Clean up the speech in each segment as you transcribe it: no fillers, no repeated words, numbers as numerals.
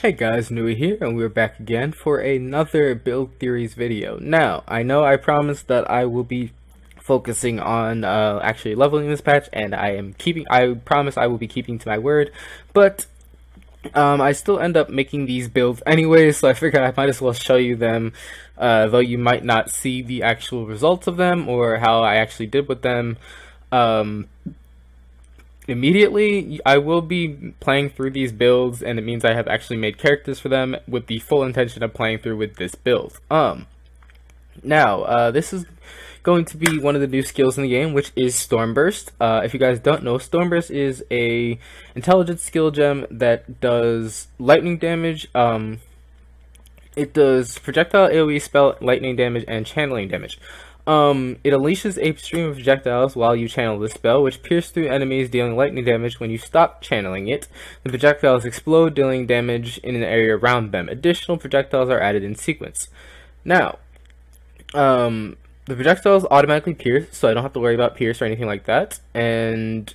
Hey guys, Nuie here, and we're back again for another build theories video. Now, I know I promised that I will be focusing on actually leveling this patch, and I promise I will be keeping to my word, but I still end up making these builds anyway, so I figured I might as well show you them, though you might not see the actual results of them or how I actually did with them. Immediately, I will be playing through these builds, and it means I have actually made characters for them with the full intention of playing through with this build. Now, this is going to be one of the new skills in the game, which is Stormburst. If you guys don't know, Stormburst is a intelligence skill gem that does lightning damage. It does projectile AoE, spell lightning damage, and channeling damage. It unleashes a stream of projectiles while you channel the spell, which pierce through enemies, dealing lightning damage. When you stop channeling it, the projectiles explode, dealing damage in an area around them. Additional projectiles are added in sequence. Now, the projectiles automatically pierce, so I don't have to worry about pierce or anything like that. And,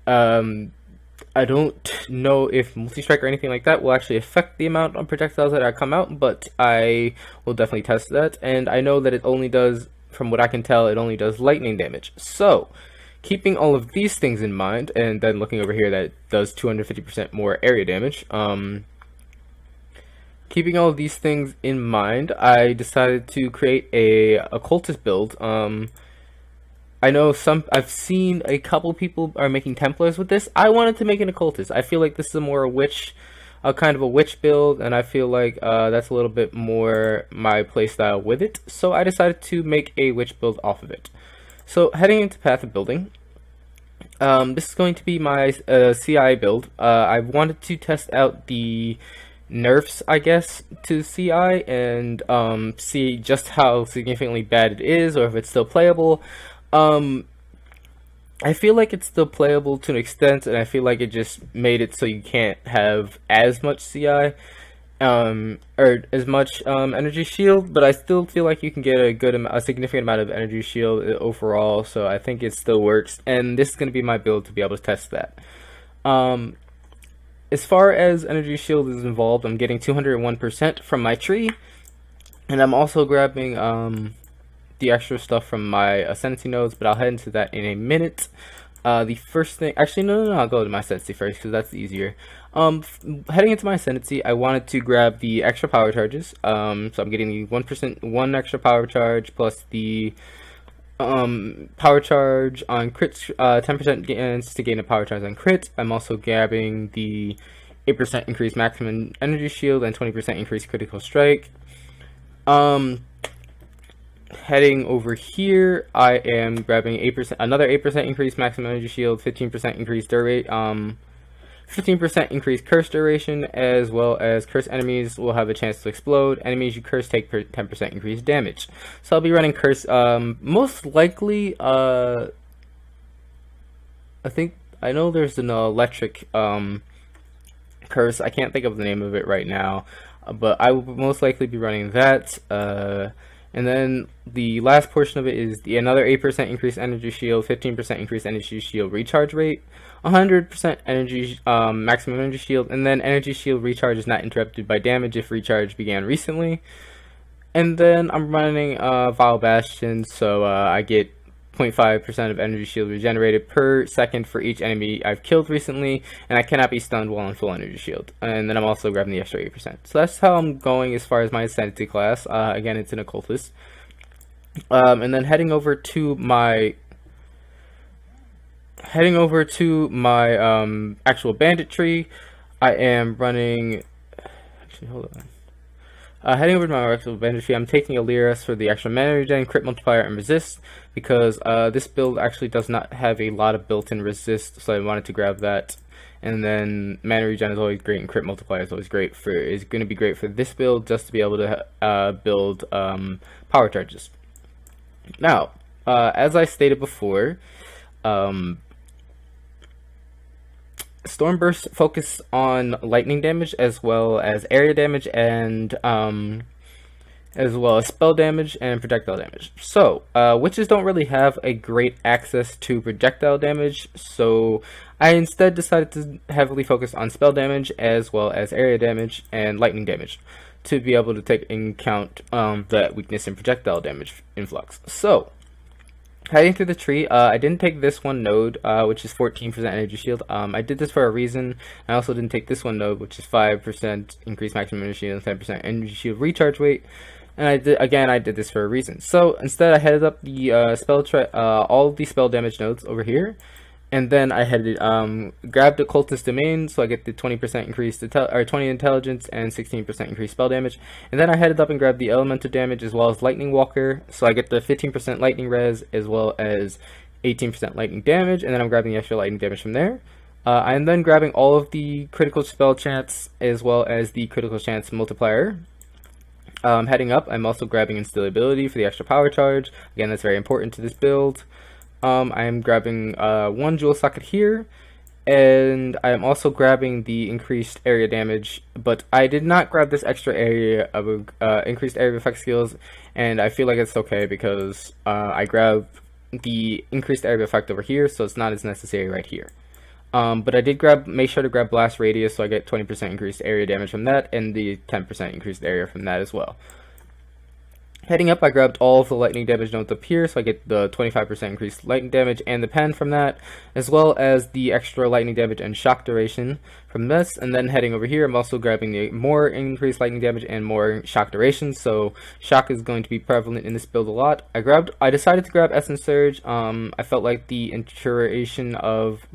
I don't know if multi-strike or anything like that will actually affect the amount of projectiles that come out, but I will definitely test that. And I know that it only does, from what I can tell, it only does lightning damage. So, keeping all of these things in mind, and then looking over here that it does 250% more area damage, keeping all of these things in mind, I decided to create a Occultist build. I know I've seen a couple people are making Templars with this. I wanted to make an Occultist. I feel like this is a more witch, kind of a witch build, and I feel like that's a little bit more my playstyle with it. So I decided to make a witch build off of it. So heading into Path of Building, this is going to be my CI build. I wanted to test out the nerfs, I guess, to CI and see just how significantly bad it is, or if it's still playable. I feel like it's still playable to an extent, and I feel like it just made it so you can't have as much CI, or as much energy shield, but I still feel like you can get a significant amount of energy shield overall, so I think it still works, and this is going to be my build to be able to test that. As far as energy shield is involved, I'm getting 201% from my tree, and I'm also grabbing the extra stuff from my ascendancy nodes, but I'll head into that in a minute. The first thing, actually no, I'll go to my ascendancy first because that's easier. Heading into my ascendancy, I wanted to grab the extra power charges. So I'm getting the 1 extra power charge plus the power charge on crits, 10% chance to gain a power charge on crit. I'm also grabbing the 8% increased maximum energy shield and 20% increased critical strike. Heading over here, I am grabbing another 8% increased maximum energy shield, 15% increased 15% increased curse duration, as well as curse enemies will have a chance to explode. Enemies you curse take 10% increased damage. So I'll be running curse, most likely, I know there's an electric, curse. I can't think of the name of it right now, but I will most likely be running that. And then the last portion of it is another 8% increased energy shield, 15% increased energy shield recharge rate, 100% energy maximum energy shield, and then energy shield recharge is not interrupted by damage if recharge began recently. And then I'm running Vile Bastion, so I get 0.5% of energy shield regenerated per second for each enemy I've killed recently, and I cannot be stunned while on full energy shield. And then I'm also grabbing the extra 8%. So that's how I'm going as far as my ascendancy class. Again, it's an Occultist. And then heading over to my actual bandit tree, I am running. Actually, hold on. Heading over to my actual bandit tree, I'm taking a Lyris for the extra mana regen, crit multiplier, and resist, because this build actually does not have a lot of built-in resist, so I wanted to grab that. And then mana regen is always great, and crit multiplier is always great is going to be great for this build, just to be able to build power charges. Now, as I stated before, Stormburst focus on lightning damage as well as area damage and as well as spell damage and projectile damage. So, witches don't really have a great access to projectile damage, so I instead decided to heavily focus on spell damage as well as area damage and lightning damage to be able to take in account that weakness in projectile damage influx. So, heading through the tree, I didn't take this one node, which is 14% energy shield. I did this for a reason. I also didn't take this one node, which is 5% increased maximum energy shield and 10% energy shield recharge rate. And I did this for a reason. So instead, I headed up the all the spell damage nodes over here, and then I grabbed the Occultist domain, so I get the 20% increased 20 intelligence and 16% increased spell damage. And then I headed up and grabbed the elemental damage as well as lightning walker, so I get the 15% lightning res as well as 18% lightning damage. And then I'm grabbing the extra lightning damage from there. I'm then grabbing all of the critical spell chance as well as the critical chance multiplier. Heading up, I'm also grabbing instillability for the extra power charge. Again, that's very important to this build. I'm grabbing one jewel socket here, and I'm also grabbing the increased area damage, but I did not grab this extra area of increased area of effect skills, and I feel like it's okay because I grabbed the increased area of effect over here, so it's not as necessary right here. But I did make sure to grab blast radius, so I get 20% increased area damage from that, and the 10% increased area from that as well. Heading up, I grabbed all of the lightning damage nodes up here, so I get the 25% increased lightning damage and the pen from that, as well as the extra lightning damage and shock duration from this. And then heading over here, I'm also grabbing the more increased lightning damage and more shock duration, so shock is going to be prevalent in this build a lot. I decided to grab Essence Surge. I felt like the integration of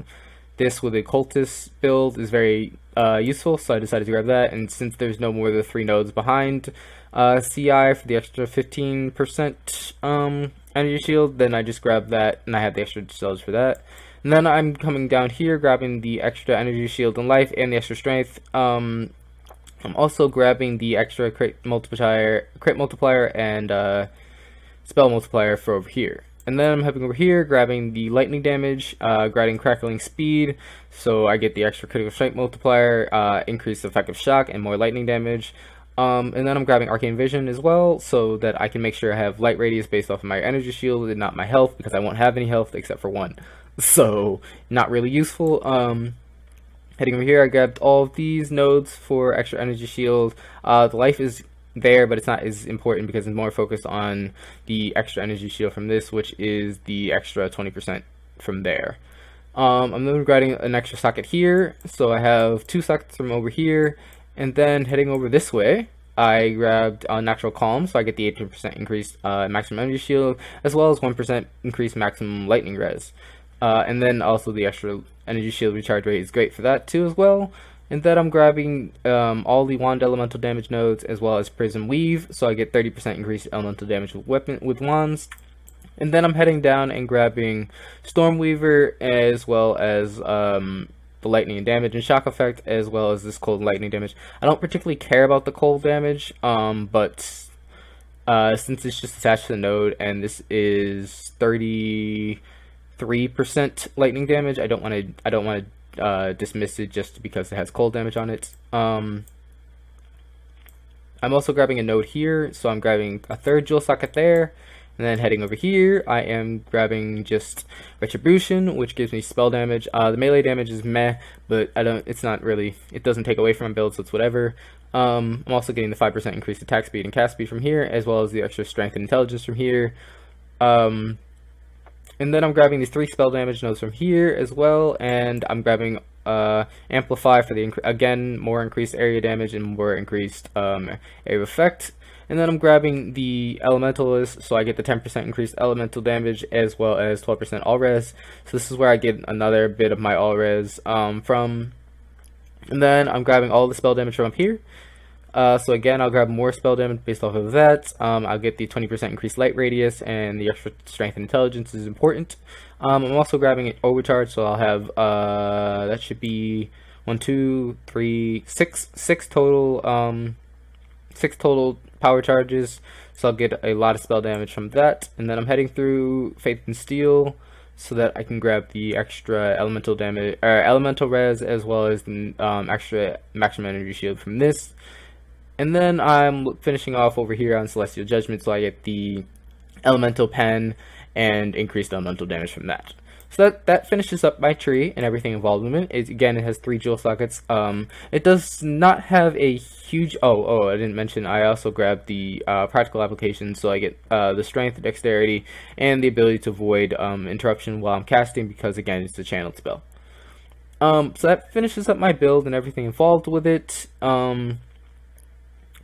this with a Occultist build is very useful, so I decided to grab that. And since there's no more than 3 nodes behind CI for the extra 15% energy shield, then I just grabbed that, and I had the extra cells for that. And then I'm coming down here, grabbing the extra energy shield and life and the extra strength. I'm also grabbing the extra crit multiplier and spell multiplier for over here. And then I'm heading over here, grabbing the lightning damage, grabbing crackling speed, so I get the extra critical strength multiplier, increased effective shock, and more lightning damage. And then I'm grabbing arcane vision as well, so that I can make sure I have light radius based off of my energy shield and not my health, because I won't have any health except for 1. So, not really useful. Heading over here, I grabbed all of these nodes for extra energy shield. The life is there, but it's not as important because it's more focused on the extra energy shield from this, which is the extra 20% from there. I'm then grabbing an extra socket here, so I have 2 sockets from over here, and then heading over this way, I grabbed Natural Calm, so I get the 18% increased maximum energy shield, as well as 1% increased maximum lightning res. And then also the extra energy shield recharge rate is great for that too as well. And then I'm grabbing all the wand elemental damage nodes as well as prism weave, so I get 30% increased elemental damage with wands. And then I'm heading down and grabbing Stormweaver as well as the lightning and damage and shock effect, as well as this cold lightning damage. I don't particularly care about the cold damage, but since it's just attached to the node and this is 33% lightning damage, I don't want to dismiss it just because it has cold damage on it. I'm also grabbing a node here, so I'm grabbing a 3rd jewel socket there, and then heading over here, I am grabbing just Retribution, which gives me spell damage. The melee damage is meh, but it doesn't take away from my build, so it's whatever. I'm also getting the 5% increased attack speed and cast speed from here, as well as the extra strength and intelligence from here. And then I'm grabbing these 3 spell damage nodes from here as well, and I'm grabbing Amplify for the again more increased area damage and more increased area of effect. And then I'm grabbing the Elementalist, so I get the 10% increased elemental damage as well as 12% all res. So this is where I get another bit of my all res from. And then I'm grabbing all the spell damage from up here. So again, I'll grab more spell damage based off of that. I'll get the 20% increased light radius, and the extra strength and intelligence is important. I'm also grabbing an overcharge, so I'll have that should be 1, 2, 3, 6 total 6 total power charges. So I'll get a lot of spell damage from that. And then I'm heading through Faith and Steel, so that I can grab the extra elemental damage or elemental res, as well as the extra maximum energy shield from this. And then I'm finishing off over here on Celestial Judgment, so I get the Elemental Pen and increased elemental damage from that. So that finishes up my tree and everything involved with it. Again, it has 3 jewel sockets. It does not have a huge... Oh, I didn't mention, I also grabbed the practical application, so I get the strength, dexterity, and the ability to avoid interruption while I'm casting, because again, it's a channeled spell. So that finishes up my build and everything involved with it.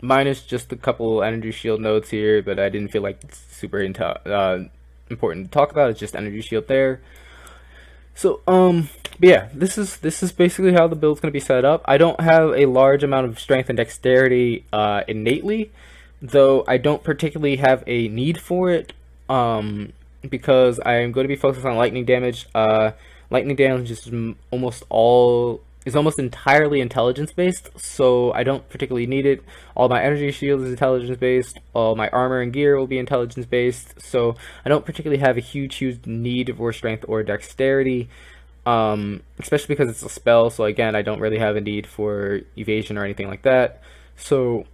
Minus just a couple energy shield nodes here, but I didn't feel like it's super important to talk about. It's just energy shield there. So, but yeah, this is basically how the build's going to be set up. I don't have a large amount of strength and dexterity innately, though I don't particularly have a need for it, because I am going to be focused on lightning damage. Lightning damage is almost entirely intelligence based, so I don't particularly need it. All my energy shield is intelligence based, all my armor and gear will be intelligence based, so I don't particularly have a huge need for strength or dexterity, especially because it's a spell. So again, I don't really have a need for evasion or anything like that, so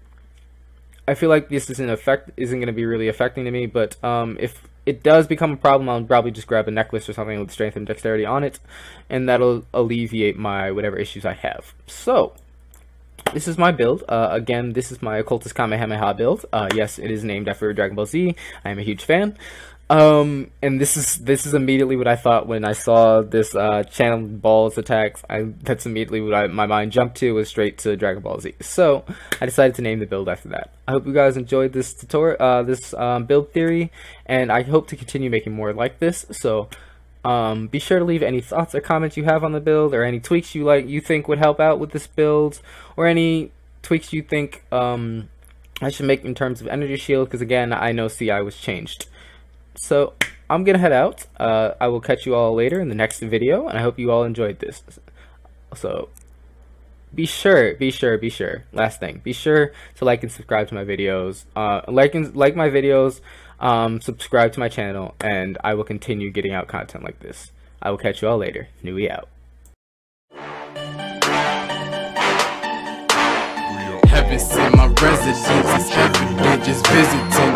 I feel like this isn't going to be really affecting to me. But if it does become a problem, I'll probably just grab a necklace or something with strength and dexterity on it, and that'll alleviate my whatever issues I have. So, this is my build. Again, this is my Occultist Kamehameha build. Yes, it is named after Dragon Ball Z. I am a huge fan. And this is immediately what I thought when I saw this channeled balls attacks. That's immediately what my mind jumped to, was straight to Dragon Ball Z. So I decided to name the build after that. I hope you guys enjoyed this tutorial, this build theory, and I hope to continue making more like this. So be sure to leave any thoughts or comments you have on the build, or any tweaks you think would help out with this build, or any tweaks you think I should make in terms of energy shield, because again, I know CI was changed. So I'm gonna head out. I will catch you all later in the next video, and I hope you all enjoyed this. So be sure, last thing, be sure to like and subscribe to my videos. Like my videos, subscribe to my channel, and I will continue getting out content like this. I will catch you all later. Nuie out. Heaven sent my residence, is evident, just visiting.